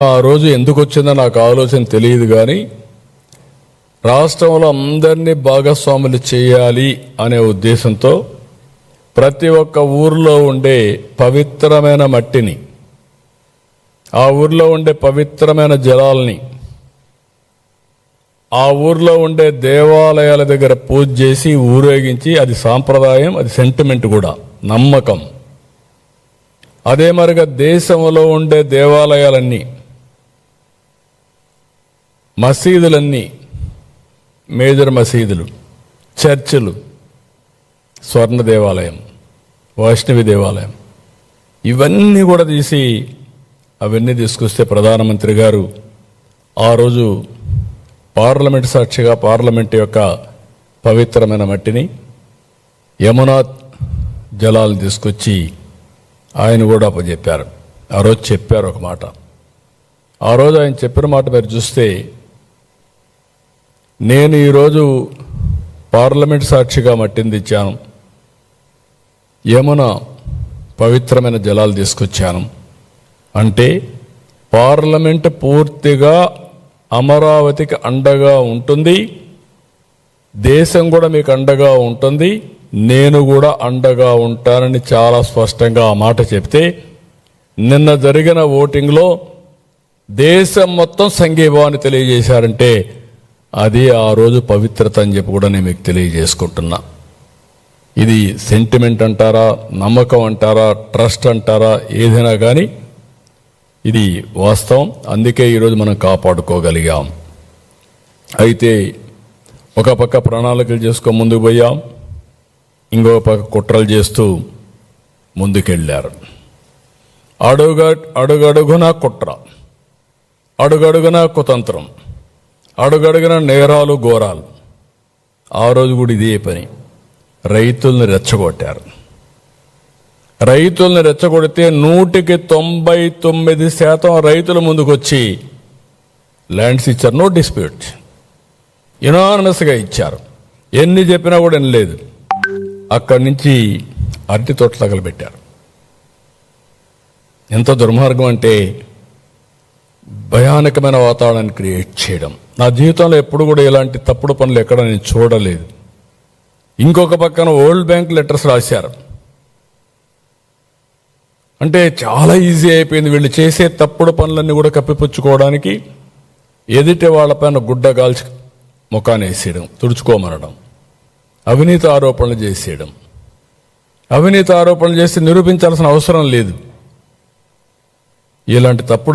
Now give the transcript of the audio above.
ఆ రోజు ఎందుకు వచ్చిందో నాకు ఆలోచన తెలియదు, కానీ రాష్ట్రంలో అందరినీ భాగస్వాములు చేయాలి అనే ఉద్దేశంతో ప్రతి ఒక్క ఊర్లో ఉండే పవిత్రమైన మట్టిని, ఆ ఊర్లో ఉండే పవిత్రమైన జలాల్ని, ఆ ఊర్లో ఉండే దేవాలయాల దగ్గర పూజ చేసి ఊరేగించి, అది సాంప్రదాయం, అది సెంటిమెంట్ కూడా, నమ్మకం. అదే మరిగా దేశంలో ఉండే దేవాలయాలన్నీ, మసీదులన్నీ, మేజర్ మసీదులు, చర్చిలు, స్వర్ణ దేవాలయం, వైష్ణవి దేవాలయం, ఇవన్నీ కూడా తీసి అవన్నీ తీసుకొస్తే ప్రధానమంత్రి గారు ఆ రోజు పార్లమెంట్ సాక్షిగా పార్లమెంట్ యొక్క పవిత్రమైన మట్టిని, యమునా జలాలను తీసుకొచ్చి ఆయన కూడా అప్పచెప్పారు. ఆ రోజు చెప్పారు ఒక మాట. ఆ రోజు ఆయన చెప్పిన మాట మీరు చూస్తే, నేను ఈరోజు పార్లమెంట్ సాక్షిగా మట్టిని తెచ్చాను, యమున పవిత్రమైన జలాలు తీసుకొచ్చాను అంటే పార్లమెంట్ పూర్తిగా అమరావతికి అండగా ఉంటుంది, దేశం కూడా మీకు అండగా ఉంటుంది, నేను కూడా అండగా ఉంటానని చాలా స్పష్టంగా ఆ మాట చెప్తే, నిన్న జరిగిన ఓటింగ్లో దేశం మొత్తం సంఘీభావాన్ని తెలియజేశారంటే అది ఆ రోజు పవిత్రత అని చెప్పి కూడా నేను మీకు తెలియజేసుకుంటున్నా. ఇది సెంటిమెంట్ అంటారా, నమ్మకం అంటారా, ట్రస్ట్ అంటారా, ఏదైనా కానీ ఇది వాస్తవం. అందుకే ఈరోజు మనం కాపాడుకోగలిగాం. అయితే ఒక పక్క ప్రణాళికలు చేసుకో ముందుకు పోయాం, ఇంకొక పక్క కుట్రలు చేస్తూ ముందుకెళ్ళారు. అడుగడుగునా కుట్ర, అడుగడుగునా కుతంత్రం, అడుగడుగున నేరాలు ఘోరాలు. ఆ రోజు కూడా ఇదే పని. రైతుల్ని రెచ్చగొట్టారు. రైతుల్ని రెచ్చగొడితే 99% రైతుల ముందుకొచ్చి ల్యాండ్స్ ఇచ్చారు. నో డిస్ప్యూట్, యునానిమస్గా ఇచ్చారు. ఎన్ని చెప్పినా కూడా వినలేదు. అక్కడి నుంచి అరటి తోటలు తగలబెట్టారు. ఎంత దుర్మార్గం అంటే భయానకమైన వాతావరణాన్ని క్రియేట్ చేయడం. నా జీవితంలో ఎప్పుడు కూడా ఇలాంటి తప్పుడు పనులు ఎక్కడ నేను చూడలేదు. ఇంకొక పక్కన వరల్డ్ బ్యాంక్ లెటర్స్ రాశారు. అంటే చాలా ఈజీ అయిపోయింది వీళ్ళు చేసే తప్పుడు పనులన్నీ కూడా కప్పిపుచ్చుకోవడానికి. ఎదుటి వాళ్ళపైన గుడ్డ గాల్చి ముఖాన్ని వేసేయడం, తుడుచుకోమనడం, అవినీతి ఆరోపణలు చేసేయడం. అవినీతి ఆరోపణలు చేసి నిరూపించాల్సిన అవసరం లేదు. ఇలాంటి తప్పుడు